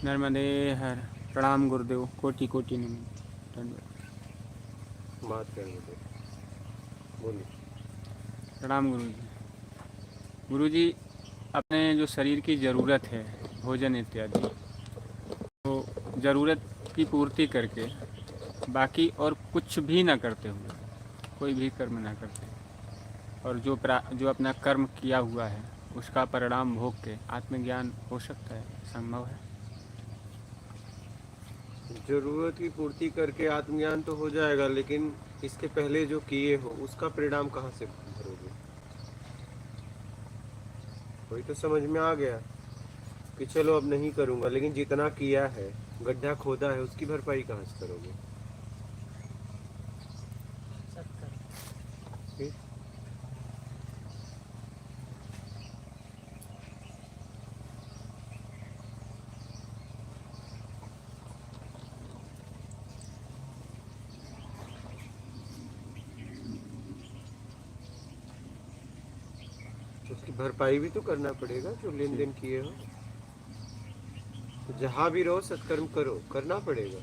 नर्मदे हर। प्रणाम गुरुदेव, कोटि कोटि नमन। धन्यवाद। बात करेंगे तो बोलिए। प्रणाम गुरु जी। गुरु जी, अपने जो शरीर की ज़रूरत है, भोजन इत्यादि, तो ज़रूरत की पूर्ति करके बाकी और कुछ भी ना करते हुए, कोई भी कर्म ना करते, और जो अपना कर्म किया हुआ है उसका परिणाम भोग के आत्मज्ञान हो सकता है, संभव है? जरूरत की पूर्ति करके आत्मज्ञान तो हो जाएगा, लेकिन इसके पहले जो किए हो उसका परिणाम कहाँ से भरोगे? वही तो समझ में आ गया कि चलो अब नहीं करूंगा, लेकिन जितना किया है, गड्ढा खोदा है, उसकी भरपाई कहाँ से करोगे? फिर उसकी भरपाई भी तो करना पड़ेगा जो लेन देन किए हो। तो जहाँ भी रहो सत्कर्म करो, करना पड़ेगा।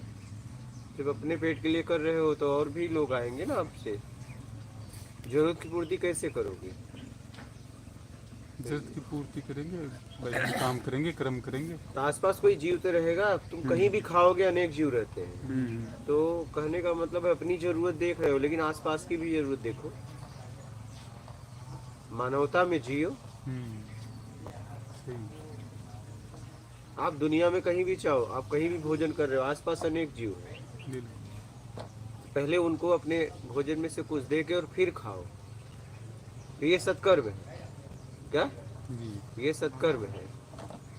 जब अपने पेट के लिए कर रहे हो तो और भी लोग आएंगे ना आपसे। जरूरत की पूर्ति कैसे करोगे? जरूरत की पूर्ति करेंगे, भजन काम करेंगे, कर्म करेंगे। तो आसपास कोई जीव तो रहेगा, तुम कहीं भी खाओगे, अनेक जीव रहते हैं। हम्म। तो कहने का मतलब है अपनी जरूरत देख रहे हो, लेकिन आसपास की भी जरूरत देखो। मानवता में जियो। सही। आप दुनिया में कहीं भी चाहो, आप कहीं भी भोजन कर रहे हो, आसपास अनेक जीव है। बिल्कुल। पहले उनको अपने भोजन में से कुछ दे के और फिर खाओ, तो ये सत्कर्म है। क्या जी। ये सत्कर्म है?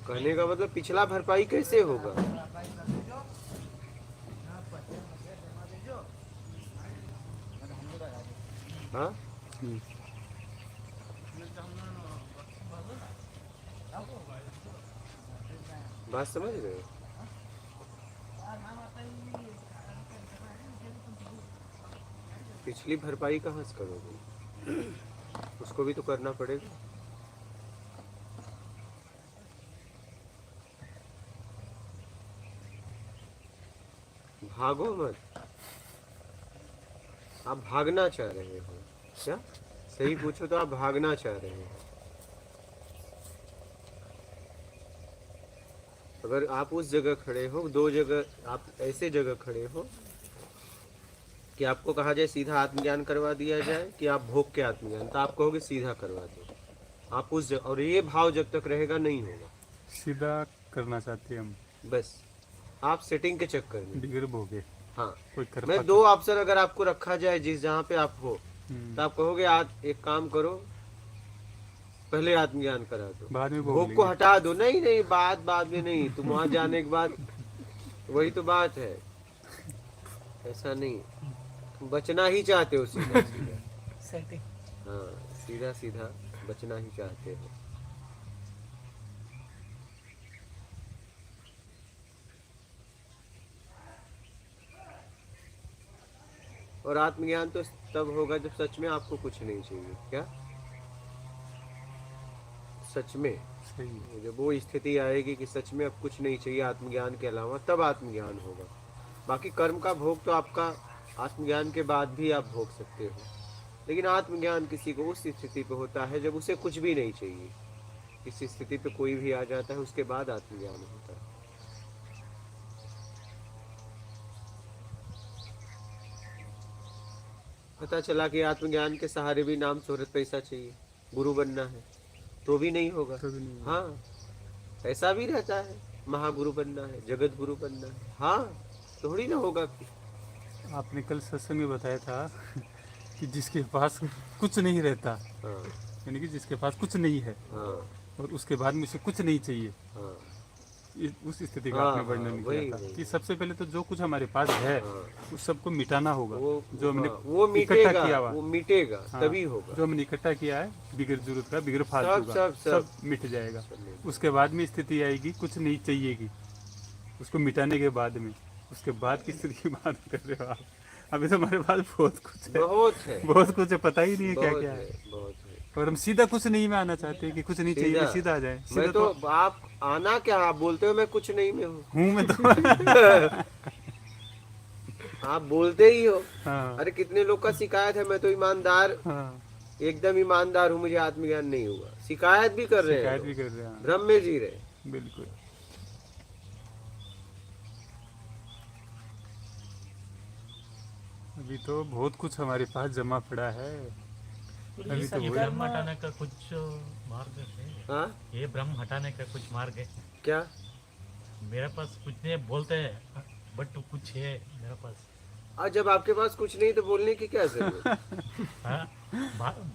कहने का मतलब पिछला भरपाई कैसे होगा? हाँ, जी। बात समझ रहे हो? पिछली भरपाई कहाँ से करोगे? उसको भी तो करना पड़ेगा। भागो मत। आप भागना चाह रहे हो क्या? सही पूछो तो आप भागना चाह रहे हो। अगर आप उस जगह खड़े हो, दो जगह आप ऐसे जगह खड़े हो कि आपको कहा जाए सीधा आत्मज्ञान करवा दिया जाए कि आप भोग के आत्मज्ञान, तो आप कहोगे सीधा करवा दो। आप उस जगह, और ये भाव जब तक रहेगा नहीं होगा। सीधा करना चाहते हैं हम, बस आप सेटिंग के चक्कर में। डिगर भोगे हाँ, कोई कर मैं पाता। दो ऑप्शन अगर आपको रखा जाए जिस जहाँ पे आप हो, तो आप कहोगे आज एक काम करो, पहले आत्मज्ञान करा दो, बाद में भोग भोग को लेंगे। हटा दो। नहीं नहीं, बाद में नहीं, तुम वहां जाने के बाद, वही तो बात है। ऐसा नहीं, तुम बचना ही चाहते हो सीधा सीधा। हाँ, सीधा सीधा बचना ही चाहते हो। और आत्मज्ञान तो तब होगा जब सच में आपको कुछ नहीं चाहिए। क्या सच में? सही। जब वो स्थिति आएगी कि सच में अब कुछ नहीं चाहिए आत्मज्ञान के अलावा, तब आत्मज्ञान होगा। बाकी कर्म का भोग तो आपका आत्मज्ञान के बाद भी आप भोग सकते हो, लेकिन आत्मज्ञान किसी को उस स्थिति पे होता है जब उसे कुछ भी नहीं चाहिए। इस स्थिति पे कोई भी आ जाता है, उसके बाद आत्मज्ञान होता है। पता चला कि आत्मज्ञान के सहारे भी नाम शोहरत पैसा चाहिए, गुरु बनना है, तो भी नहीं होगा। तो भी नहीं होगा। हाँ, ऐसा भी रहता है, महागुरु बनना है, जगत गुरु बनना है, हाँ, थोड़ी ना होगा कि। आपने कल सत्संग में बताया था कि जिसके पास कुछ नहीं रहता, हाँ यानी कि जिसके पास कुछ नहीं है हाँ और उसके बाद में उसे कुछ नहीं चाहिए, हाँ उस स्थिति का हाँ आपने हाँ, वर्णन किया वही था वही। कि सबसे पहले तो जो कुछ हमारे पास है हाँ, उस सबको मिटाना होगा। वो जो हमने हाँ, वो इकट्ठा मिटेगा, किया हुआ, वो मिटेगा, हाँ, तभी होगा। जो हमने इकट्ठा किया है बिगर जरूरत का, बिगर फालतू सब का, सब सब सब मिट जाएगा। सब मिट उसके बाद में स्थिति आएगी कुछ नहीं चाहिएगी, उसको मिटाने के बाद में, उसके बाद की स्थिति की बात कर रहे हो आप। अभी तो हमारे पास बहुत कुछ है, बहुत है, बहुत कुछ है, पता ही नहीं है क्या बहुत क्या है, है। बहुत है। और हम सीधा कुछ नहीं में आना चाहते कि कुछ नहीं चाहिए सीधा? सीधा आ जाए। मैं सीधा तो आप आना क्या, आप बोलते हो मैं कुछ नहीं में हूँ। हूँ मैं तो। आप बोलते ही हो। हाँ अरे कितने लोग का शिकायत है, मैं तो ईमानदार, हाँ, एकदम ईमानदार हूँ, मुझे आत्मज्ञान नहीं हुआ, शिकायत भी कर रहे हैं शिकायत लोग, भी कर रहे हैं। हाँ, भ्रम में जी रहे हैं। बिल्कुल। अभी तो बहुत कुछ हमारे पास जमा पड़ा है। ये अभी तो ये वही भ्रम हटाने का कुछ मार्ग है? हाँ ये भ्रम हटाने का कुछ मार्ग है? क्या? मेरे पास कुछ नहीं बोलते हैं, बट कुछ है मेरे पास। आज जब आपके पास कुछ नहीं तो बोलने की क्या जरूरत? हाँ,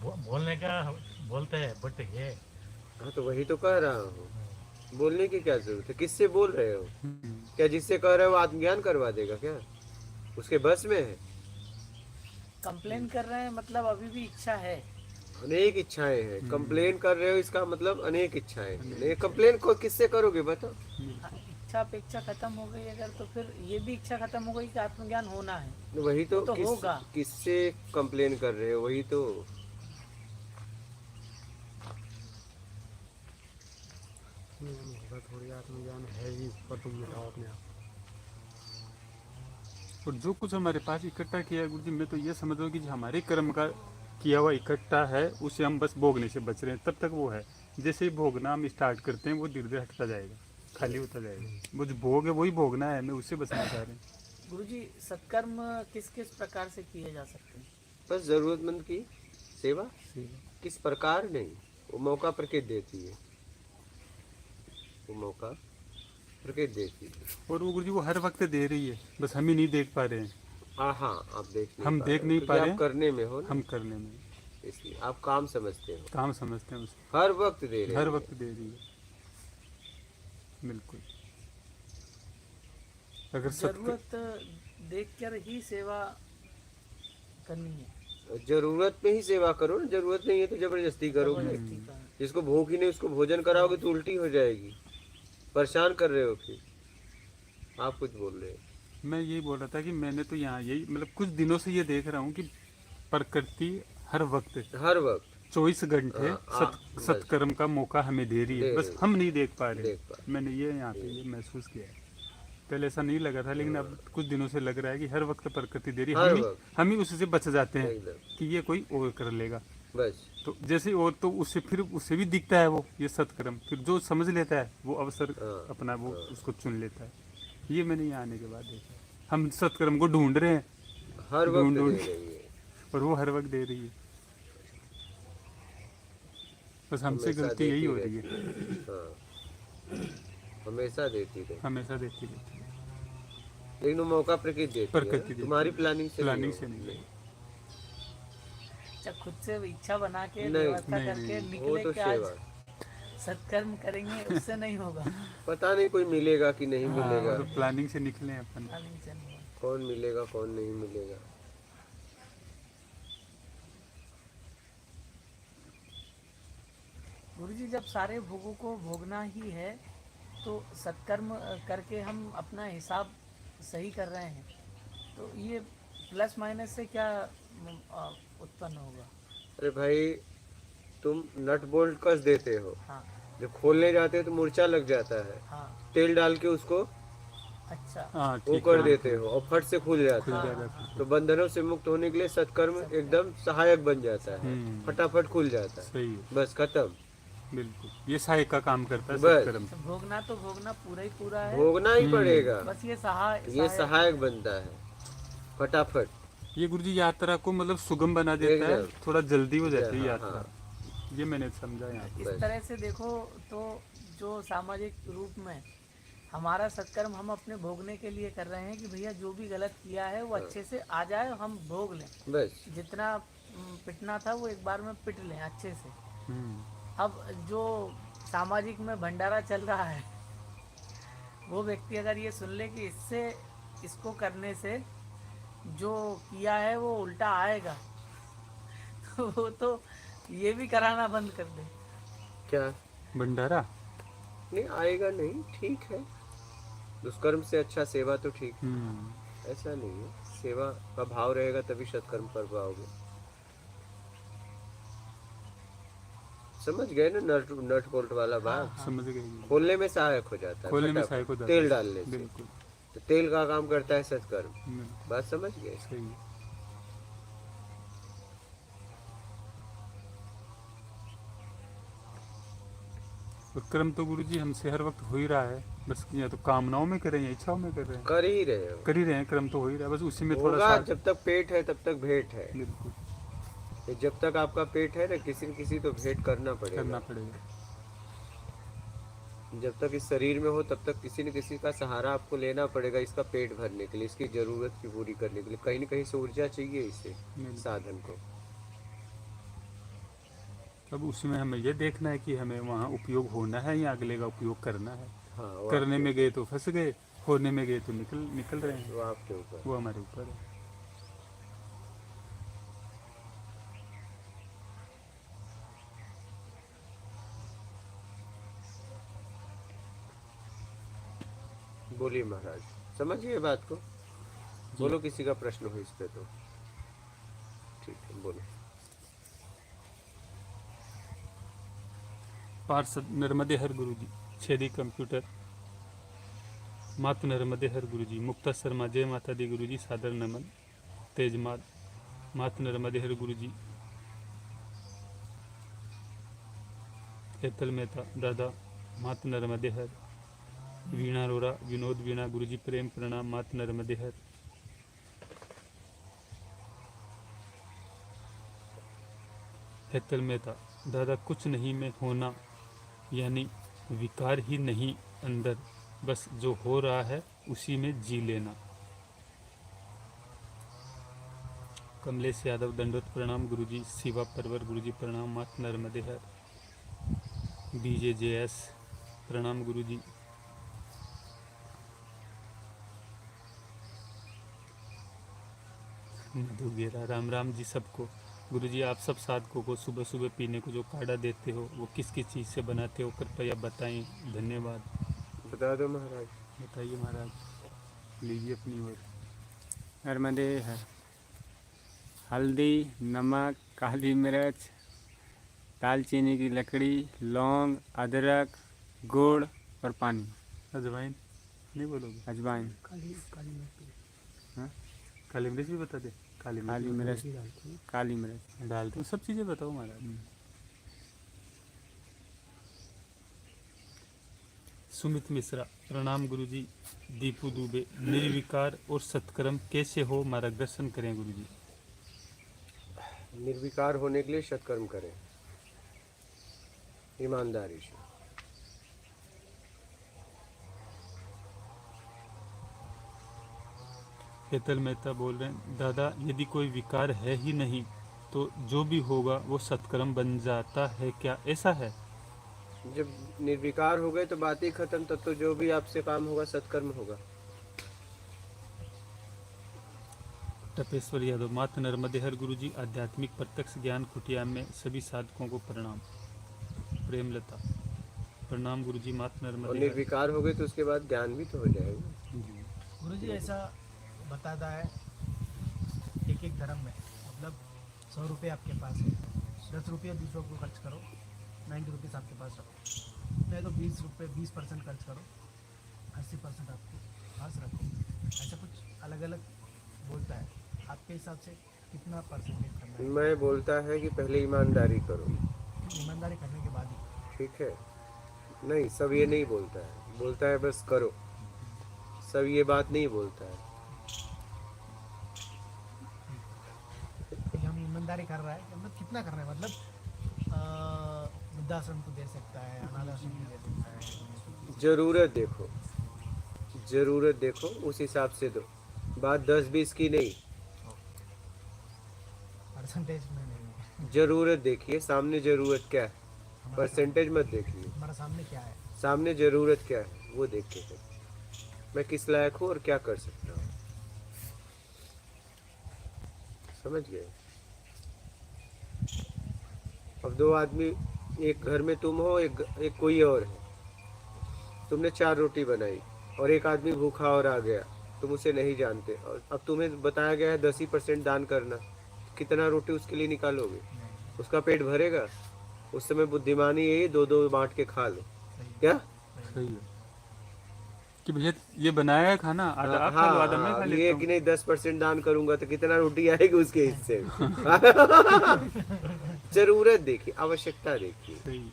बोलने का बोलते हैं बट है। हाँ तो वही तो कह रहा हूँ, बोलने की क्या जरूरत है? किससे बोल रहे हो? हम्म, क्या जिससे कह रहे हो आत्मज्ञान करवा देगा क्या? उसके बस में है? कंप्लेन कर रहे हैं मतलब अभी भी इच्छा है। अनेक इच्छाएं हैं, कंप्लेन कर रहे हो इसका मतलब अनेक इच्छाएं हैं। नहीं, कंप्लेन को किससे करोगे बताओ? हाँ, इच्छा अपेक्षा खत्म हो गई अगर, तो फिर ये भी इच्छा खत्म हो गई कि आत्मज्ञान होना है। तो वही तो, तो होगा। किससे कंप्लेन कर रहे हो? वही तो। थोड़ी आत्मज्ञान है ही, पर तुम बताओ अपने आप। और जो कुछ हमारे पास इकट्ठा किया है गुरु जी, मैं तो ये समझ रहा हूँ कि जो हमारे कर्म का किया हुआ इकट्ठा है उसे हम बस भोगने से बच रहे हैं, तब तक वो है। जैसे ही भोगना हम स्टार्ट करते हैं वो धीरे धीरे हटता जाएगा, खाली होता जाएगा। वो जो भोग है वही भोगना है, मैं उससे बचना चाह रहे हैं। गुरुजी, सत्कर्म किस किस प्रकार से किए जा सकते हैं? बस जरूरतमंद की सेवा। किस प्रकार नहीं, वो मौका प्रकृति देती है, वो मौका प्रकृति देती है। और वो गुरु जी वो हर वक्त दे रही है, बस हम ही नहीं देख पा रहे हैं। हाँ आप देख नहीं हम पा देख रहे हो, नहीं क्योंकि पा रहे आप हैं। करने में हो ना, हम करने में इसलिए आप काम समझते हो। काम समझते हैं उसे, हर वक्त दे रहे हर हैं। वक्त दे रही है, बिल्कुल। अगर जरूरत देखकर ही सेवा करनी है। जरूरत में ही सेवा करो ना, जरूरत नहीं है तो जबरदस्ती करोगे। जबरदस्ती का। जिसको भूख ही नहीं उसको भोजन कराओगे तो उल्टी हो जाएगी, परेशान कर रहे हो फिर। आप कुछ बोल रहे हो? मैं यही बोल रहा था कि मैंने तो यहाँ यही मतलब कुछ दिनों से ये देख रहा हूँ कि प्रकृति हर वक्त हर वक्त 24 घंटे हाँ, बस। सत्कर्म का मौका हमें दे रही है, दे बस रही है। हम नहीं देख पा रहे। देख पा मैंने ये यहाँ पे ये महसूस किया है। पहले ऐसा नहीं लगा था, लेकिन अब कुछ दिनों से लग रहा है कि हर वक्त प्रकृति दे रही है, हर हम ही वक्त। हम ही उससे बच जाते हैं एकदम कि ये कोई और कर लेगा। बस। तो जैसे और तो उससे फिर उससे भी दिखता है वो ये सत्कर्म, फिर जो समझ लेता है वो अवसर हाँ, अपना वो उसको चुन लेता है। ये मैंने यहाँ आने के बाद देखा। हम सत्कर्म को ढूंढ रहे हैं हर वक्त ढूंढ दे ढूंढ रही है, और वो हर वक्त दे रही है। बस हमसे हमेशा गलती यही देती हो रही है, रहती। हाँ हमेशा देती रही, हमेशा देखती रहती है। लेकिन वो मौका प्रकृति देती प्रकृति है, देती तुम्हारी प्लानिंग से प्लानिंग नहीं से होगा। नहीं। अच्छा, खुद से इच्छा बना के नहीं, व्यवस्था नहीं, करके नहीं, वो निकले तो कि आज सेवा। सत्कर्म करेंगे, उससे नहीं होगा। पता नहीं कोई मिलेगा कि नहीं हाँ, मिलेगा, तो प्लानिंग से निकले हैं अपन। प्लानिंग से नहीं होगा। कौन मिलेगा कौन नहीं मिलेगा। गुरुजी, जब सारे भोगों को भोगना ही है तो सत्कर्म करके हम अपना हिसाब सही कर रहे हैं, तो ये प्लस माइनस से क्या उत्पन्न होगा? अरे भाई, तुम नट बोल्ट कस देते हो, हाँ जब खोलने जाते हो तो मूर्छा लग जाता है, हाँ। तेल डाल के उसको अच्छा। हाँ वो ठीक कर है, देते हो और फट से खुल जाता है। जाता तो बंधनों से मुक्त होने के लिए सत्कर्म एकदम सहायक बन जाता है, फटाफट खुल जाता है, सही है, बस खत्म। बिल्कुल। ये सहायक का काम करता है बस। सत्कर्म। तो भोगना तो भोगना पूरा ही पूरा है, भोगना ही पड़ेगा, बस ये सहाय ये सहायक बनता है, फटाफट। ये गुरुजी यात्रा को मतलब सुगम बना देता है, एकदम। थोड़ा जल्दी हो जाती है हाँ, यात्रा। ये मैंने समझा यहाँ पे। इस तरह से देखो तो जो सामाजिक रूप में हमारा सत्कर्म हम अपने भोगने के लिए कर रहे हैं कि भैया जो भी गलत किया है वो अच्छे से आ जाए, हम भोग लें। बस। जितना पिटना था वो एक बार में पिट लें अच्छे से। हम्म, अब जो सामाजिक में भंडारा चल रहा है, वो व्यक्ति अगर ये सुन ले कि इससे इसको करने से जो किया है वो उल्टा आएगा, तो वो तो ये भी कराना बंद कर दे। क्या? भंडारा। नहीं आएगा नहीं, ठीक है, दुष्कर्म से अच्छा सेवा तो ठीक है। ऐसा नहीं है, सेवा का भाव रहेगा तभी सत्कर्म कर पाओगे। समझ गए ना, नट नट बोल्ट वाला बात समझ गए गुरुजी। खोलने में सहायक हो जाता है, खोलने में फटाफट, सहायक हो जाता तेल है। डालने से। बिल्कुल तो तेल का काम करता है सत्कर्म। बिल्कुल बात समझ गए। सही है। और कर्म तो गुरुजी हमसे हर वक्त हो ही रहा है, बस या तो कामनाओं में कर रहे हैं या इच्छाओं में कर रहे हैं, कर ही रहे हो, कर ही रहे हैं। कर्म तो हो ही रहा है, बस उसी में थोड़ा होगा। सा। जब तक पेट है तब तक भेंट है। बिल्कुल ये जब तक आपका पेट है ना, किसी न किसी तो भेंट करना करना पड़ेगा। पड़ेगा। जब तक इस शरीर में हो तब तक किसी न किसी का सहारा आपको लेना पड़ेगा, इसका पेट भरने के लिए, इसकी जरूरत की पूरी करने के लिए। कहीं न कहीं से ऊर्जा चाहिए इसे, साधन को। अब उसमें हमें ये देखना है कि हमें वहाँ उपयोग होना है या अगले का उपयोग करना है। हाँ, वो करने आपके- में गए तो फंस गए, होने में गए तो निकल रहे हैं। वो आपके ऊपर। वो हमारे ऊपर है। बोलिए महाराज, समझिए बात को। बोलो, किसी का प्रश्न हो इस पे तो। ठीक है, बोलो। पार्षद नर्मदे हर गुरुजी, छेदी कंप्यूटर मात नर्मदे हर गुरुजी, मुक्ता शर्मा जय माता दी गुरुजी, सादर नमन। तेजमाल मात नर्मदे हर गुरुजी, हेतल मेहता दादा मात नर्मदे हर, वीणा अरोरा विनोद वीणा गुरुजी प्रेम प्रणाम मात नर्मदे हर। हेतल मेहता दादा कुछ नहीं में होना, यानी विकार ही नहीं अंदर, बस जो हो रहा है उसी में जी लेना। कमलेश यादव दंडोत प्रणाम गुरुजी, शिवा परवर गुरुजी प्रणाम मात नर्मदे हर। BJJS प्रणाम गुरुजी। मधु गेरा राम राम जी सबको। गुरुजी आप सब साधकों को सुबह सुबह पीने को जो काढ़ा देते हो वो किस किस चीज़ से बनाते हो, कृपया बताएं, धन्यवाद। बता दो महाराज। बताइए महाराज, लीजिए अपनी ओर। नर्मदे है हल्दी, नमक, काली मिर्च, दालचीनी की लकड़ी, लौंग, अदरक, गुड़ और पानी, अजवाइन नहीं बोलोगे? अजवाइन, काली काली मिर्च हाँ? काली मिर्च भी बता दे। काली मिर्च काली मिर्च, भी डालते हैं। काली मिर्च। डालते हो, सब चीज़ें बताओ महाराज। सुमित मिश्रा प्रणाम गुरुजी। दीपू दुबे निर्विकार और सत्कर्म कैसे हो, मार्गदर्शन करें गुरुजी। निर्विकार होने के लिए सत्कर्म करें, ईमानदारी से। हेतल मेहता बोल रहे हैं, दादा यदि कोई विकार है ही नहीं तो जो भी होगा वो सत्कर्म बन जाता है क्या, ऐसा है? जब निर्विकार हो गए तो बात ही खत्म, तब तो जो भी आपसे काम होगा सत्कर्म होगा। टपेश्वर यादव मात नर्मदे हर गुरुजी, आध्यात्मिक प्रत्यक्ष ज्ञान कुटिया में सभी साधकों को प्रणाम। प्रेमलता प्रणाम गुरुजी मात और नर्मदे हर। निर्विकार हो गए तो उसके बाद ज्ञान भी तो हो जाएगा। जी। गुरुजी ऐसा बताता है एक एक धर्म में, मतलब 100 रुपये आपके पास है, 10 रुपये दूसरों को खर्च करो, 90 रुपीज़ आपके पास रखो। नहीं तो 20% खर्च करो, 80% आपके पास रखो। ऐसा कुछ अलग अलग बोलता है। आपके हिसाब से कितना परसेंटेज करना है? मैं बोलता है कि पहले ईमानदारी करो। ईमानदारी करने के बाद ही। ठीक है, नहीं सब ये नहीं बोलता है, बोलता है बस करो, सब ये बात नहीं बोलता है। कि हम ईमानदारी कर रहा है, मतलब कितना कर रहे हैं, मतलब वृद्धाश्रम को दे सकता है, अनाथ आश्रम को दे सकता है। जरूरत देखो, जरूरत देखो, उस हिसाब से दो। बात 10-20 की नहीं, परसेंटेज में नहीं है। जरूरत देखिए, सामने जरूरत क्या है, परसेंटेज मत देखिए। हमारा सामने क्या है? सामने जरूरत क्या है वो देख के करो। मैं किस लायक हूँ और क्या कर सकता हूँ, समझ गए। अब दो आदमी, एक घर में तुम हो, एक कोई और है। तुमने 4 रोटी बनाई और एक आदमी भूखा और आ गया, तुम उसे नहीं जानते, और अब तुम्हें बताया गया है 10% दान करना। कितना रोटी उसके लिए निकालोगे? उसका पेट भरेगा? उस समय बुद्धिमानी यही 2-2 बांट के खा लो। क्या? सही है कि भैया ये बनाया है खाना, आधा आप खा लो, आधा मैं खा ये लेता है हूँ। कि नहीं 10% दान करूंगा तो कितना रोटी आएगी उसके हिस्से में। जरूरत देखिए, आवश्यकता देखिए, सही।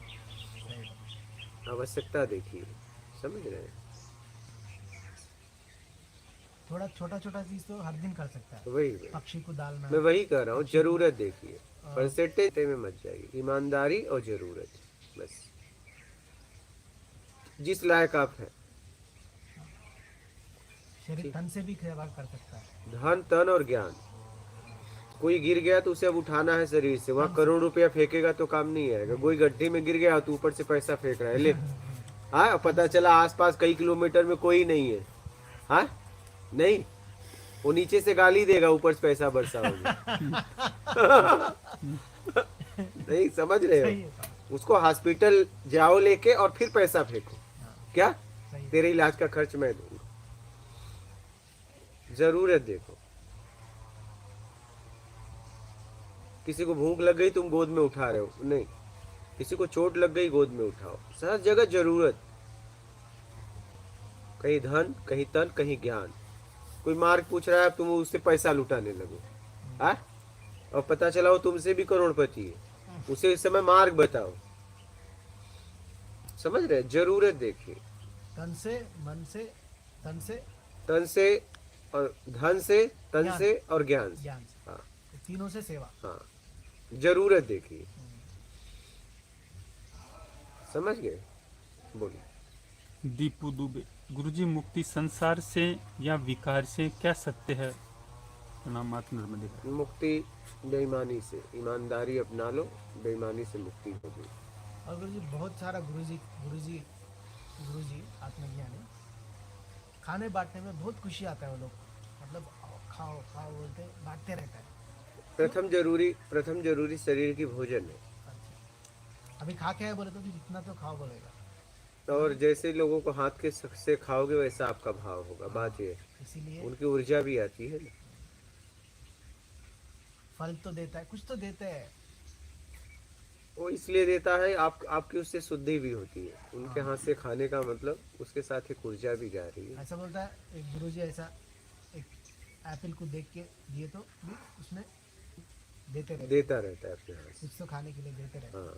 आवश्यकता देखिए, समझ रहे हैं? थोड़ा छोटा छोटा चीज तो हर दिन कर सकता है। वही पक्षी को डालना, मैं वही कह रहा हूँ, पक्षी को- जरूरत देखिए, परसेंटेज में मत जाइए, ईमानदारी और जरूरत, बस जिस लायक आप हैं। शरीर तन से भी सेवा कर सकता है। धन, तन और ज्ञान। कोई गिर गया तो उसे अब उठाना है शरीर से, वहाँ करोड़ रुपया फेंकेगा तो काम नहीं आएगा। कोई गड्ढे में गिर गया तो ऊपर से पैसा फेंक रहा है, ले। हाँ, पता चला आसपास कई किलोमीटर में कोई नहीं है, हाँ नहीं, वो नीचे से गाली देगा, ऊपर से पैसा बरसाओगे। नहीं समझ रहे सही हो? है, उसको हॉस्पिटल जाओ लेके और फिर पैसा फेंको। क्या? सही है। तेरे इलाज का खर्च मैं दूंगा। जरूरत देखो। किसी को भूख लग गई तुम गोद में उठा रहे हो, नहीं। किसी को चोट लग गई गोद में उठाओ। हर जगह जरूरत, कहीं धन, कहीं तन, कहीं ज्ञान। कोई मार्ग पूछ रहा है, तुम उससे पैसा लुटाने लगो, हाँ? और पता चला वो तुमसे भी करोड़पति है, उसे इस समय मार्ग बताओ। समझ रहे? जरूरत देखिए, तन से, मन से, तन से, तन से और धन से, तन ज्ञान। से और ज्ञान से। ज्ञान से, हाँ तीनों से सेवा। हाँ, जरूरत देखिए। समझ गए? बोलिए। दीपू दुबे, गुरुजी मुक्ति संसार से या विकार से क्या सत्य है? प्रणाम माता नर्मदे। मुक्ति बेईमानी से, ईमानदारी अपना लो, बेईमानी से मुक्ति होगी। और गुरुजी बहुत सारा गुरुजी आत्मज्ञानी खाने बांटने में बहुत खुशी आता है। वो लोग मतलब खाओ खाओ बोलते बांटते रहता है। प्रथम जरूरी शरीर की भोजन है। अभी खा के आए बोले तो भी जितना तो खाओ बोलेगा, और जैसे लोगों को हाथ के से खाओगे वैसा आपका भाव होगा। बात ये है, इसीलिए उनकी ऊर्जा भी आती है ना। फल तो देता है, कुछ तो देता है। वो इसलिए देता है, आपकी उससे शुद्धि भी होती है। उनके हाथ से खाने का मतलब उसके साथ एक ऊर्जा भी जा रही है। ऐसा बोलता है एक गुरुजी, ऐसा एक एप्पल को देख के दिए तो भी उसमें देते रहते, देता रहता है अपने हाथ से। कुछ तो खाने के लिए देते रहते। हाँ,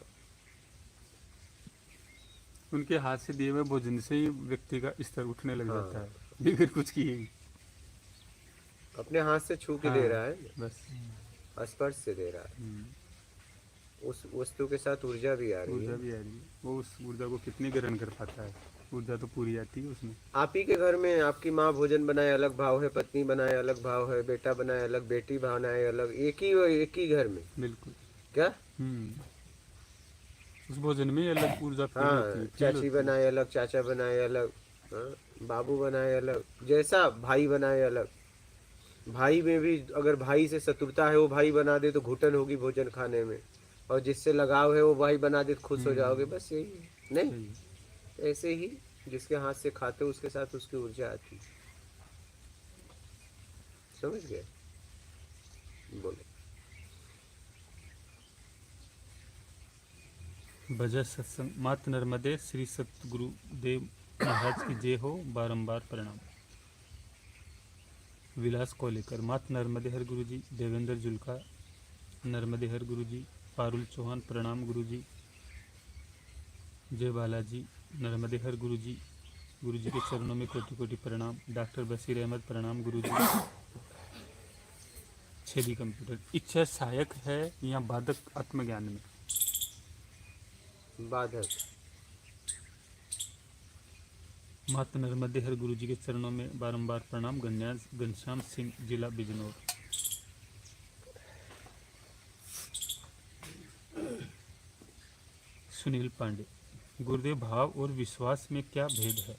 उनके हाथ से दिए हुए भोजन से ही व्यक्ति का स्तर उठने लग हाँ। जाता है, बिगर कुछ किए ही। अपने हाथ से छू के दे रहा है ना, बस। स्पर्श से दे रहा है। उस वस्तु के साथ ऊर्जा भी आ रही ऊर्जा है। भी आ रही है, वो उस ऊर्जा को कितनी ग्रहण कर पाता है। ऊर्जा तो पूरी आती है उसमें। आप ही के घर में आपकी माँ भोजन बनाए अलग भाव है, पत्नी बनाए अलग भाव है, बेटा बनाए अलग, बेटी बनाए अलग, एक ही घर में। बिल्कुल। क्या? उस भोजन में अलग ऊर्जा फील हाँ, होती है, फील चाची होती है। बनाए अलग, चाचा बनाए अलग, हाँ, बाबू बनाए अलग, जैसा भाई बनाए अलग। भाई में भी अगर भाई से शत्रुता है, वो भाई बना दे तो घुटन होगी भोजन खाने में, और जिससे लगाव है वो भाई बना दे तो खुश हो जाओगे। बस यही है। नहीं, सही। ऐसे ही जिसके हाथ से खाते हो उसके साथ उसकी ऊर्जा आती है। समझ गए? बोले। भजन सत्संग मात नर्मदे श्री सतगुरु देव महाराज की जय हो, बारंबार प्रणाम। विलास कोलेकर, मात नर्मदे हर गुरु जी। देवेंद्र जुल्का, नर्मदे हर गुरु जी। पारुल चौहान, प्रणाम गुरु जी। जय बालाजी, नर्मदे हर गुरु जी। गुरु जी के चरणों में कोटि कोटि प्रणाम। डॉक्टर बशीर अहमद, प्रणाम गुरु जी। छेदी कंप्यूटर, इच्छा सहायक है या बाधक आत्मज्ञान में? बाधक। माता नर्मदे हर गुरु जी के चरणों में बारंबार प्रणाम। घनश्याम सिंह, जिला बिजनौर। सुनील पांडे, गुरुदेव भाव और विश्वास में क्या भेद है?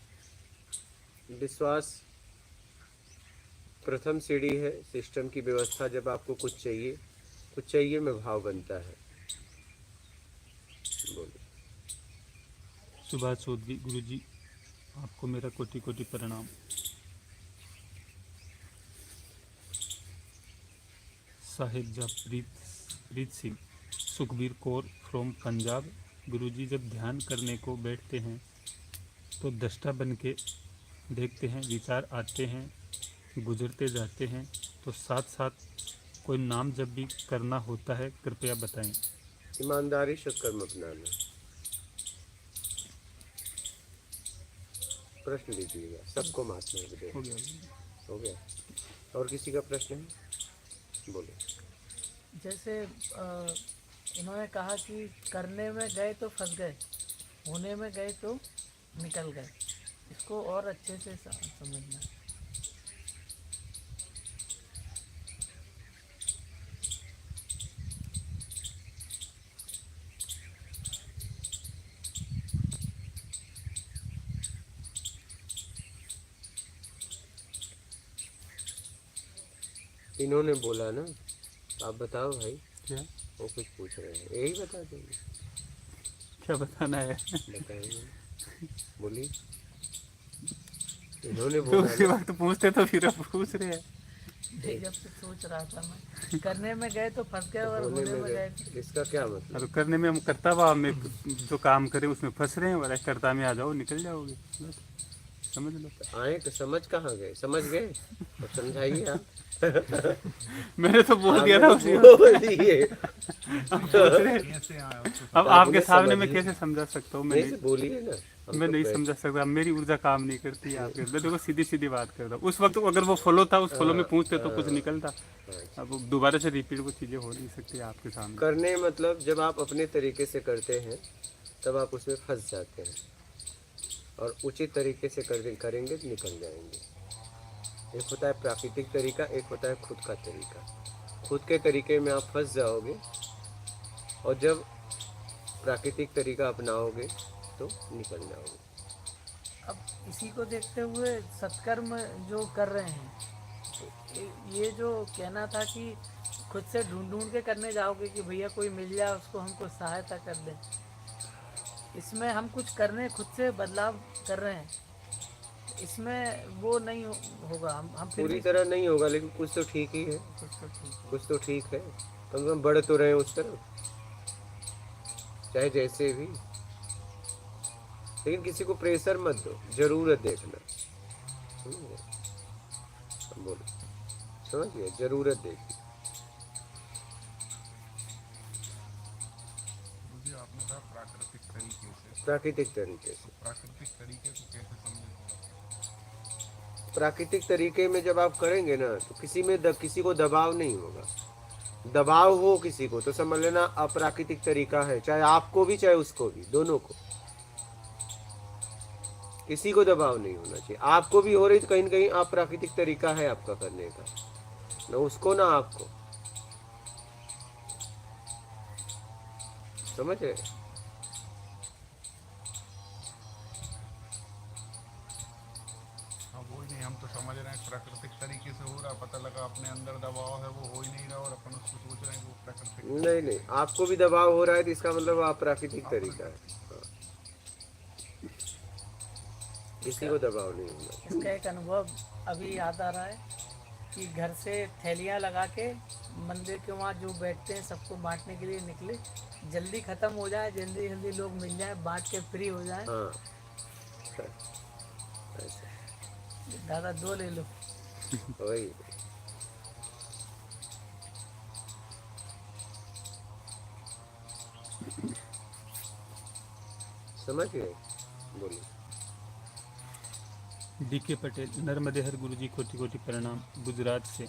विश्वास प्रथम सीढ़ी है सिस्टम की व्यवस्था। जब आपको कुछ चाहिए में भाव बनता है। बोलिए। सुभाष चौधरी, गुरु जी आपको मेरा कोटि कोटि प्रणाम। साहिब जा प्रीत सिंह, सुखबीर कौर फ्रॉम पंजाब। गुरुजी जब ध्यान करने को बैठते हैं तो दृष्टा बन के देखते हैं, विचार आते हैं, गुजरते जाते हैं, तो साथ साथ कोई नाम जब भी करना होता है कृपया बताएं। ईमानदारी से कर्म अपनाना। प्रश्न लीजिएगा, सबको महात्मा को दे। हो गया। हो गया। और किसी का प्रश्न है? बोले। जैसे इन्होंने कहा कि करने में गए तो फंस गए, होने में गए तो निकल गए, इसको और अच्छे से समझना है। इन्होंने बोला ना, आप बताओ भाई। क्या वो कुछ पूछ रहे हैं, यही बता देंगे। क्या बताना है? बताएंगे, बोलिए। इन्होंने तो बोला उसी ना, वक्त पूछते तो फिर अब पूछ रहे हैं। जब से सोच रहा था मैं, करने में गए तो फंस गए और होने होने में में गए गए, इसका क्या मतलब? अब करने में हम कर्तव्य में जो काम करें उसमें फंस रहे हैं, और कर्ता में आ जाओ निकल जाओगे, बस समझ लो। आए तो समझ कहाँ गए? समझ गए तो समझाइए आप। मैंने तो बोल दिया था उसी वक्त। बोल दिए। अब आपके आपने सामने समझ मैं लिया। कैसे समझा सकता हूँ? मैं नहीं नहीं, तो बोलिए ना। हम मैं तो नहीं बैठ- समझा सकता, मेरी ऊर्जा काम नहीं करती है आपके। मैं देखो सीधी सीधी बात करता हूँ। उस वक्त अगर वो फॉलो था, उस फॉलो में पूछते तो कुछ निकलता। अब दोबारा से रिपीट वो चीज़ें हो नहीं सकती आपके सामने। करने मतलब जब आप अपने तरीके से करते हैं तब आप उसमें फंस जाते हैं, और उचित तरीके से करेंगे तो निकल जाएंगे। एक होता है प्राकृतिक तरीका, एक होता है खुद का तरीका। खुद के तरीके में आप फंस जाओगे, और जब प्राकृतिक तरीका अपनाओगे तो निकल जाओगे। अब इसी को देखते हुए सत्कर्म जो कर रहे हैं, ये जो कहना था कि खुद से ढूंढ ढूंढ के करने जाओगे कि भैया कोई मिल जाए उसको हमको सहायता कर दे, इसमें हम कुछ करने खुद से बदलाव कर रहे हैं, इसमें वो नहीं होगा। हम फिर पूरी भी तरह नहीं होगा, लेकिन कुछ तो ठीक ही है। कुछ तो ठीक है। कुछ तो ठीक है, कम से कम बढ़ तो रहे उस तरफ, चाहे जैसे भी। लेकिन किसी को प्रेशर मत दो, जरूरत देखना। बोलो, समझ गए? जरूरत देखिए। मुझे आपने कहा प्राकृतिक तरीके से, प्राकृतिक तरीके से। प्राकृतिक तरीके को कैसे समझे? प्राकृतिक तरीके में जब आप करेंगे ना, तो किसी में किसी को दबाव नहीं होगा। दबाव हो किसी को तो समझ लेना अप्राकृतिक तरीका है, चाहे आपको भी चाहे उसको भी, दोनों को। किसी को दबाव नहीं होना चाहिए। आपको भी हो रही तो कहीं न कहीं अप्राकृतिक तरीका है आपका करने का, ना उसको ना आपको। समझ रहे? हाँ वो ही नहीं, हम तो समझ रहे हैं प्राकृतिक तरीके से हो रहा, पता लगा अपने अंदर दबाव है वो हो ही नहीं रहा, और अपन उसको सोच रहे हैं कि वो प्राकृतिक। नहीं नहीं, आपको भी दबाव हो रहा है तो इसका मतलब अप्राकृतिक तरीका है। हाँ। किसी को दबाव नहीं होना। इसका एक अनुभव अभी याद आ रहा है कि घर से थैलियाँ लगा के मंदिर के वहाँ जो बैठते हैं सबको बांटने के लिए निकले, जल्दी ख़त्म हो जाए, जल्दी जल्दी लोग मिल जाए, बांट के फ्री हो जाए। हाँ, ऐसा दादा 2 ले लो। वही। समझ गए? बोलिए। डीके पटेल, नर्मदेहर गुरुजी कोटि कोटि प्रणाम, गुजरात से।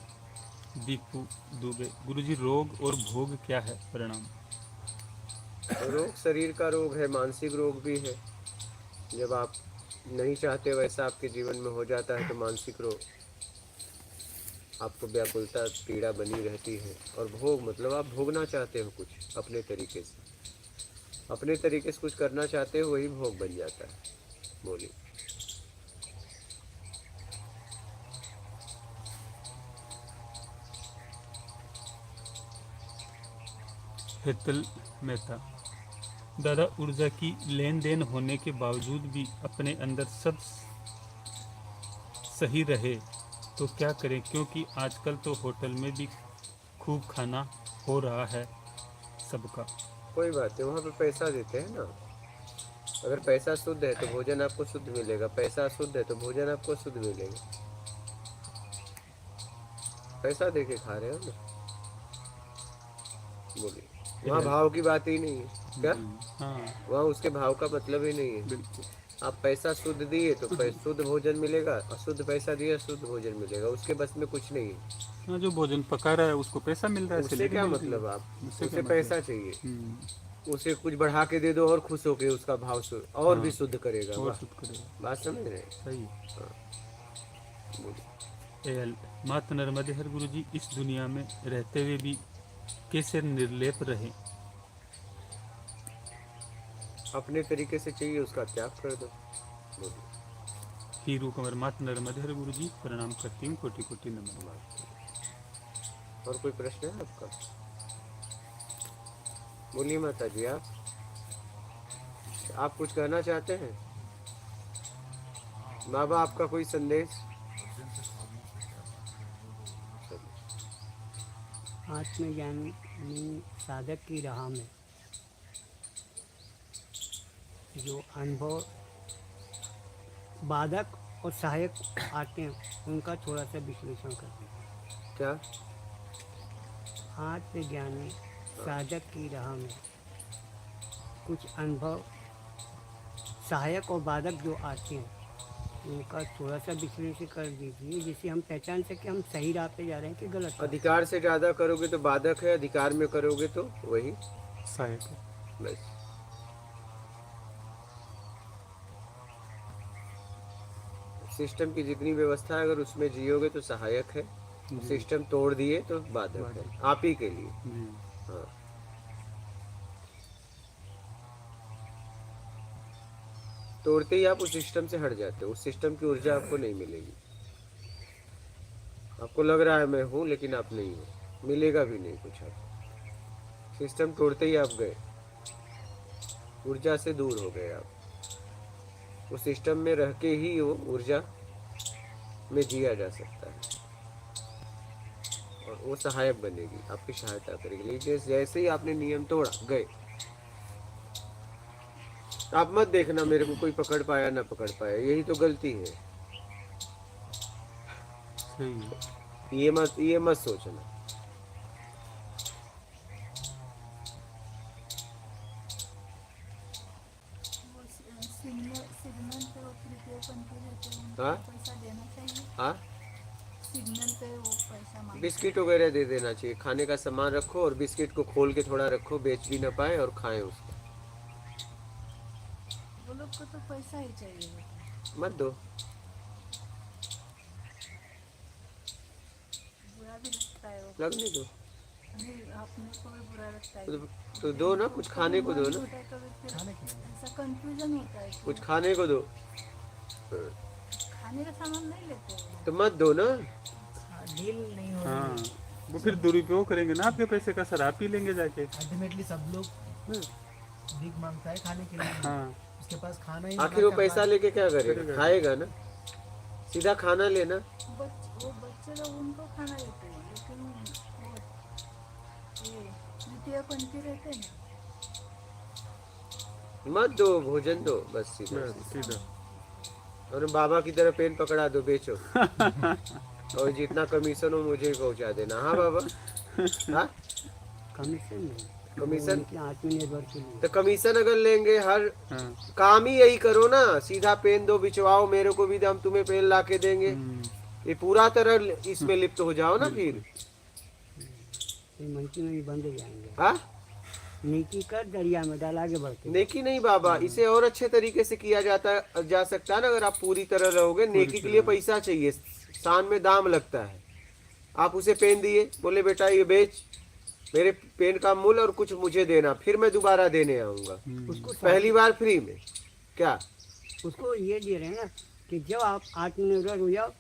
दीपू दुबे, गुरुजी रोग और भोग क्या है? प्रणाम। रोग शरीर का रोग है, मानसिक रोग भी है। जब आप नहीं चाहते वैसा आपके जीवन में हो जाता है तो मानसिक रोग, आपको व्याकुलता पीड़ा बनी रहती है। और भोग मतलब आप भोगना चाहते हो कुछ अपने तरीके से, अपने तरीके से कुछ करना चाहते हो, वही भोग बन जाता है। बोलिए। हेतल मेहता, दादा ऊर्जा की लेन देन होने के बावजूद भी अपने अंदर सब सही रहे तो क्या करें? क्योंकि आजकल तो होटल में भी खूब खाना हो रहा है, सबका। कोई बात नहीं, वहाँ पे पैसा देते हैं ना। अगर पैसा शुद्ध है तो भोजन आपको शुद्ध मिलेगा, पैसा अशुद्ध है तो भोजन आपको शुद्ध मिलेगा। पैसा दे के खा रहे हो ना, बोलिए। वहाँ भाव की बात ही नहीं है क्या? हाँ वहाँ उसके भाव का मतलब ही नहीं है। बिल्कुल। आप पैसा शुद्ध दिए तो शुद्ध भोजन मिलेगा, अशुद्ध पैसा दिए अशुद्ध भोजन मिलेगा। उसके बस में कुछ नहीं है। हाँ, जो भोजन पका रहा है उसको पैसा मिल रहा है, उससे सैलरी क्या मिल रही है। मतलब? आप उससे उसे क्या पैसा मतलब? चाहिए, उसे कुछ बढ़ा के दे दो और खुश होके उसका भाव और भी शुद्ध करेगा। और वाह, शुद्ध करेगा। बात समझ रहे हैं? सही। बोलिए। एल मात नर्मदे हर गुरु जी, इस दुनिया में रहते हुए भी कैसे निर्लेप रहे? अपने तरीके से चाहिए उसका त्याग कर दो। बोलिए। हीरू कंवर मात नर्मदे हर गुरु जी, प्रणाम करती हूँ, कोटि कोटि नमन। और कोई प्रश्न है आपका? बोलिए माता जी। आप कुछ कहना चाहते हैं? बाबा आपका कोई संदेश? आत्मज्ञानी साधक की राह में जो अनुभव बाधक और सहायक आते हैं उनका थोड़ा सा विश्लेषण करते हैं। क्या? आत्मज्ञानी साधक की राह में कुछ अनुभव सहायक और बाधक जो आते हैं उनका थोड़ा सा विश्लेषण कर दीजिए, जिससे हम पहचान सके हम सही राह पे जा रहे हैं कि गलत राह। अधिकार से ज्यादा करोगे तो बाधक है, अधिकार में करोगे तो वही सहायक। बस। सिस्टम की जितनी व्यवस्था है अगर उसमें जियोगे तो सहायक है, सिस्टम तोड़ दिए तो बाधक है, आप ही के लिए। जी। हाँ। तोड़ते ही आप उस सिस्टम से हट जाते हो, उस सिस्टम की ऊर्जा आपको नहीं मिलेगी। आपको लग रहा है मैं हूँ, लेकिन आप नहीं हो, मिलेगा भी नहीं कुछ आपको। सिस्टम तोड़ते ही आप गए, ऊर्जा से दूर हो गए आप। उस सिस्टम में रह के ही वो ऊर्जा में जिया जा सकता है, और वो सहायक बनेगी, आपकी सहायता करेगी। लेकिन जैसे ही आपने नियम तोड़ा, गए। आप मत देखना मेरे को कोई पकड़ पाया ना पकड़ पाया, यही तो गलती है। सही है। ये मत सोचना। सिग्नल पे वो तृतीयपंथी रहते हैं, हाँ? उनको पैसा देना चाहिए। हाँ, सिग्नल पे वो पैसा मांगते बिस्किट वगैरह दे देना चाहिए। खाने का सामान रखो और बिस्किट को खोल के थोड़ा रखो, बेच भी ना पाए और खाएं उसको। हैं। वो लोग को तो पैसा ही चाहिए होता है। मत दो। बुरा भी लगता है वो। लगने दो नहीं, अपने को भी बुरा लगता है। तो दो ना, कुछ खाने को दो ना, होता है तो फिर ऐसा कंफ्यूजन होता है कि कुछ खाने को दो। खाने का सामान नहीं लेते हैं। तो मत दो ना। डील नहीं हो रही हाँ, है। वो फिर दुरुपयोग करेंगे ना आपके पैसे का, शराब पी लेंगे जाके। अल्टीमेटली सब लोग भीख मांगता है खाने के लिए। हाँ, उसके पास खाना ही आखिर वो पैसा लेके क्या करेगा? खाएगा ना, सीधा खाना लेना। वो बच्चे लोग उनको खाना देते हैं, लेकिन वो ये तृतीयपंथी रहते हैं ना, मत दो, भोजन दो बस सीधा। बस सीधा। और बाबा की तरह पेन पकड़ा दो, बेचो और जितना कमीशन हो मुझे ही पहुंचा देना। हाँ बाबा। हाँ, कमीशन नहीं, कमीशन उनके आत्मनिर्भर के लिए। तो कमीशन अगर लेंगे, हर हाँ। काम ही यही करो ना, सीधा पेन दो, बिचवाओ, मेरे को भी हम तुम्हें पेन ला के देंगे। ये पूरा तरह इसमें लिप्त हो जाओ ना फिर। ये मंची में भी बंद हो जाएंगे। हाँ, नीति कर दरिया में डाल, आगे बढ़ते। नेकी नहीं बाबा, इसे और अच्छे तरीके से किया जा सकता है ना। अगर आप पूरी तरह रहोगे, नेकी के लिए पैसा चाहिए, शान में दाम लगता है। आप उसे पेन दिए, बोले बेटा ये बेच, मेरे पेन का मूल्य और कुछ मुझे देना, फिर मैं दोबारा देने आऊंगा। उसको पहली बार फ्री में क्या? उसको ये दे रहे हैं ना कि जब आप आत्मनिर्भर हो जाओ,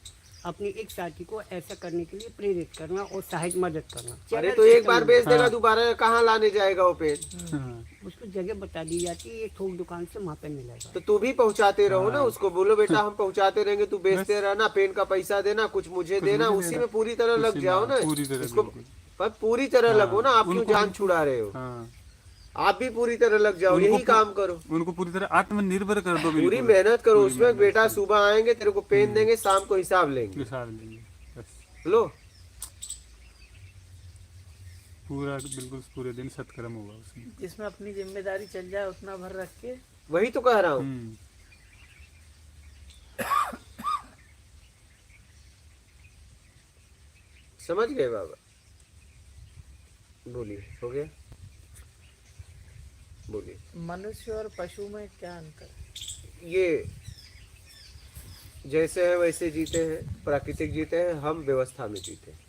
अपने एक साथी को ऐसा करने के लिए प्रेरित करना और सहायक मदद करना। अरे तो एक बार बेच देगा, दोबारा कहाँ लाने जाएगा वो पेन? हाँ। उसको जगह बता दी जाती है, ये थोक दुकान से वहाँ पे मिलेगा। तो तू भी पहुंचाते रहो ना उसको, बोलो बेटा हम पहुंचाते रहेंगे, तू बेचते रहना, पेन का पैसा देना, कुछ मुझे देना, उसी में पूरी तरह लग जाओ ना। पूरी तरह इसको बिल्कुल। पर पूरी तरह लगो ना। आप क्यों जान छुड़ा रहे हो? हाँ, आप भी पूरी तरह लग जाओ, उनको यही पू- काम करो, उनको पूरी तरह आत्मनिर्भर कर दो, पूरी बिल्कुल मेहनत करो पूरी उसमें। मेहनत बेटा करो। सुबह आएंगे, तेरे को पेन देंगे, शाम को हिसाब लेंगे। हिसाब लेंगे बस। लो, पूरा बिल्कुल पूरे दिन सत्कर्म होगा उसमें। जिसमें अपनी जिम्मेदारी चल जाए उतना भर रख के। वही तो कह रहा हूँ। हम्म। समझ गए बाबा? बोलिए, हो गया? बोलिए। मनुष्य और पशु में क्या अंतर है? ये जैसे है वैसे जीते हैं, प्राकृतिक जीते हैं, हम व्यवस्था में जीते हैं,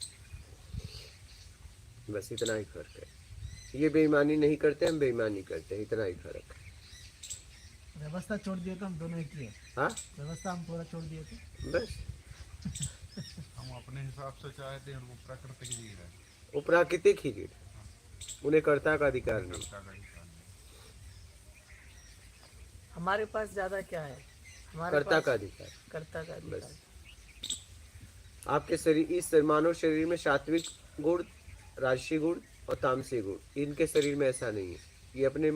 बस इतना ही फर्क है। ये बेईमानी नहीं करते, हम बेईमानी करते हैं, इतना ही फर्क है। व्यवस्था छोड़ दिए तो हम दोनों एक ही है। हाँ, व्यवस्था हम पूरा छोड़ दिए तो बस हम अपने हिसाब से चाहते हैं, वो प्राकृतिक जी है, वो प्राकृतिक ही जीते, उन्हें कर्ता का अधिकार नहीं। कर्ता का हिसाब नहीं। हमारे पास ज्यादा क्या है? हमारे कर्ता पास का अधिकार। कर्ता का अधिकार। बस आपके शरीर, इस मानव शरीर में सात्विक गुण, राजसी गुण और तामसी गुण, इनके शरीर में ऐसा नहीं है। ये अपने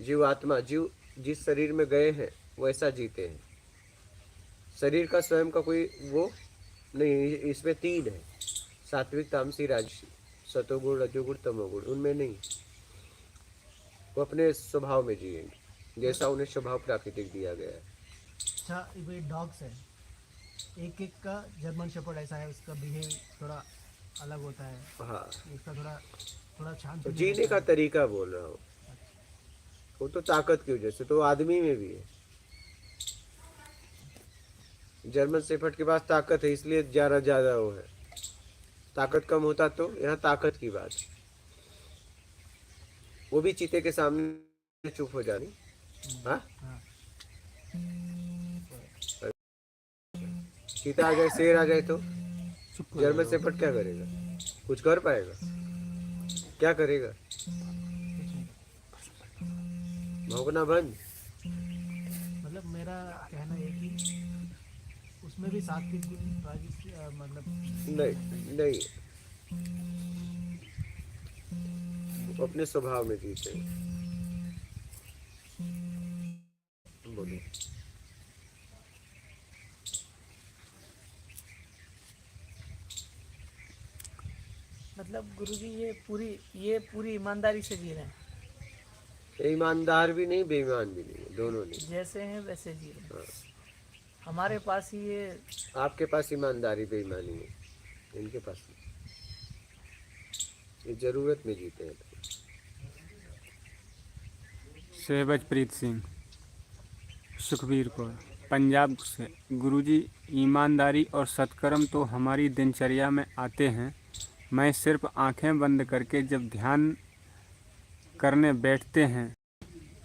जीवात्मा जिस शरीर में गए हैं वैसा जीते हैं। शरीर का स्वयं का कोई वो नहीं, इसमें 3 है, सात्विक, तामसी, राजसी, सतोगुण, रजोगुण, तमोगुण, उनमें नहीं। वो अपने स्वभाव में जिएंगे जैसा उन्हें स्वभाव प्राकृतिक दिया गया है। अच्छा, ये डॉग्स है, एक एक का जर्मन शेपर्ड ऐसा है, उसका बिहेव थोड़ा अलग होता है, हाँ, इसका थोड़ा थोड़ा शांत तो भी जीने रहता का है। तरीका बोल रहा हूँ। वो तो ताकत की वजह से, तो आदमी में भी है। जर्मन शेफर्ड के पास ताकत है, इसलिए ज्यादा वो है। ताकत कम होता तो यहाँ ताकत की बात है। वो भी चीते के सामने चुप हो जानी। हाँ, हाँ। चीता आ जाए, शेर आ जाए तो चुप हो जर्मन जाओ। शेफर्ड क्या करेगा? कुछ कर पाएगा? क्या करेगा? भौंकना बंद। मतलब मेरा कहना है कि उसमें भी सात्विक मतलब नहीं, वो अपने स्वभाव में जीते हैं। बोलिए। मतलब गुरुजी ये पूरी ईमानदारी से जी रहे हैं। ईमानदार भी नहीं, बेईमान भी नहीं, दोनों नहीं। जैसे हैं वैसे जी रहे हैं। हाँ। हमारे पास ही ये आपके पास ईमानदारी बेईमानी है, इनके पास नहीं। ये जरूरत में जीते हैं। शहबजप्रीत सिंह, सुखबीर कौर, पंजाब से। गुरुजी, ईमानदारी और सत्कर्म तो हमारी दिनचर्या में आते हैं। मैं सिर्फ आंखें बंद करके जब ध्यान करने बैठते हैं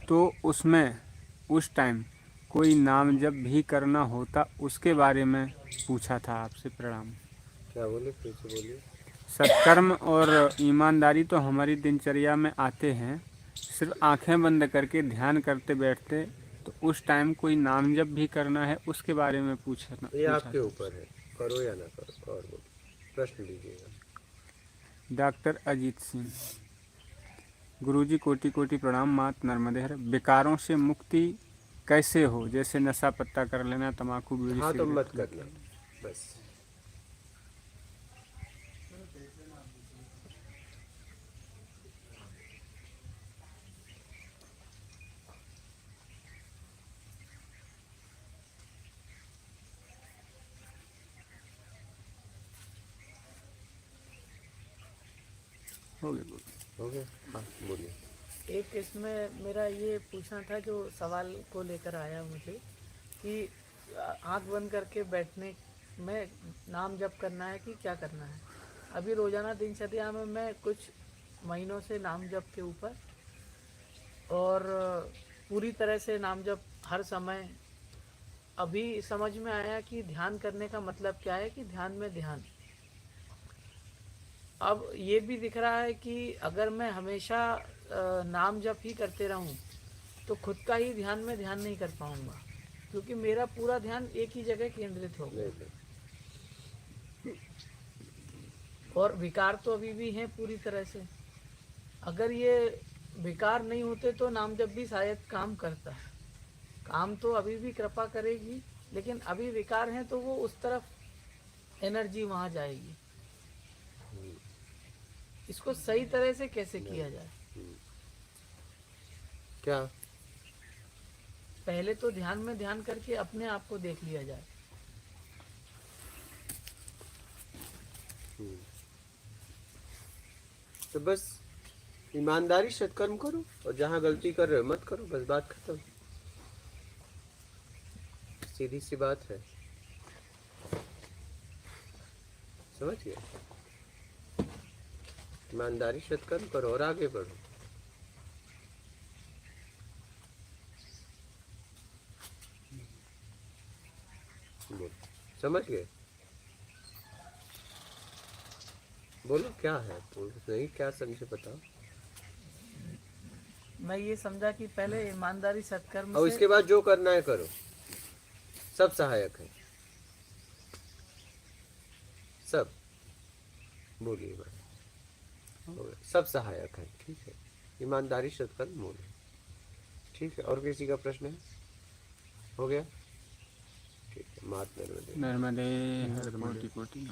तो उस टाइम कोई नाम जप भी करना होता, उसके बारे में पूछा था आपसे। प्रणाम। क्या बोले, फिर से बोलिए। सत्कर्म और ईमानदारी तो हमारी दिनचर्या में आते हैं, सिर्फ आंखें बंद करके ध्यान करते बैठते तो उस टाइम कोई नाम जप भी करना है, उसके बारे में ये पूछा आपके था। ऊपर है, करो या ना करो। और बोलिए, प्रश्न लीजिएगा। डॉक्टर अजीत सिंह, गुरुजी कोटि कोटि प्रणाम। मात नर्मदे हर। विकारों से मुक्ति कैसे हो? जैसे नशा पत्ता कर लेना, तम्बाकू, बीड़ी, हाँ, तो सिगरेट मत करना, बस। हो गया। हो गया? हाँ, बोलिए। एक इसमें मेरा ये पूछना था, जो सवाल को लेकर आया मुझे, कि आंख बंद करके बैठने में नाम जप करना है कि क्या करना है। अभी रोजाना दिनचर्या में मैं कुछ महीनों से नाम जप के ऊपर, और पूरी तरह से नाम जप हर समय। अभी समझ में आया कि ध्यान करने का मतलब क्या है, कि ध्यान में ध्यान। अब ये भी दिख रहा है कि अगर मैं हमेशा नाम जप ही करते रहूं तो खुद का ही ध्यान में ध्यान नहीं कर पाऊंगा, क्योंकि मेरा पूरा ध्यान एक ही जगह केंद्रित होगा। नहीं, और विकार तो अभी भी हैं पूरी तरह से। अगर ये विकार नहीं होते तो नाम जब भी शायद काम करता है। काम तो अभी भी कृपा करेगी, लेकिन अभी विकार हैं तो वो उस तरफ एनर्जी वहाँ जाएगी। इसको सही तरह से कैसे किया जाए? क्या? पहले तो ध्यान में ध्यान करके अपने आप को देख लिया जाए। तो बस ईमानदारी सत्कर्म करो, और जहाँ गलती कर रहे हो मत करो, बस बात खत्म। सीधी सी बात है, समझ गए? ईमानदारी सत्कर्म करो और आगे बढ़ो। बोलो, समझ गए? बोलो क्या है, नहीं क्या समझे बताओ। मैं ये समझा कि पहले ईमानदारी सत्कर्म और से इसके बाद जो करना है करो, सब सहायक है, सब। बोलिए बात, हो गया, सब सहायक है, ठीक है। ईमानदारी सत्कर्म बोले, ठीक है। और किसी का प्रश्न है? हो गया, ठीक है। मात नर्मदे। नर्मदे हर कोटि कोटि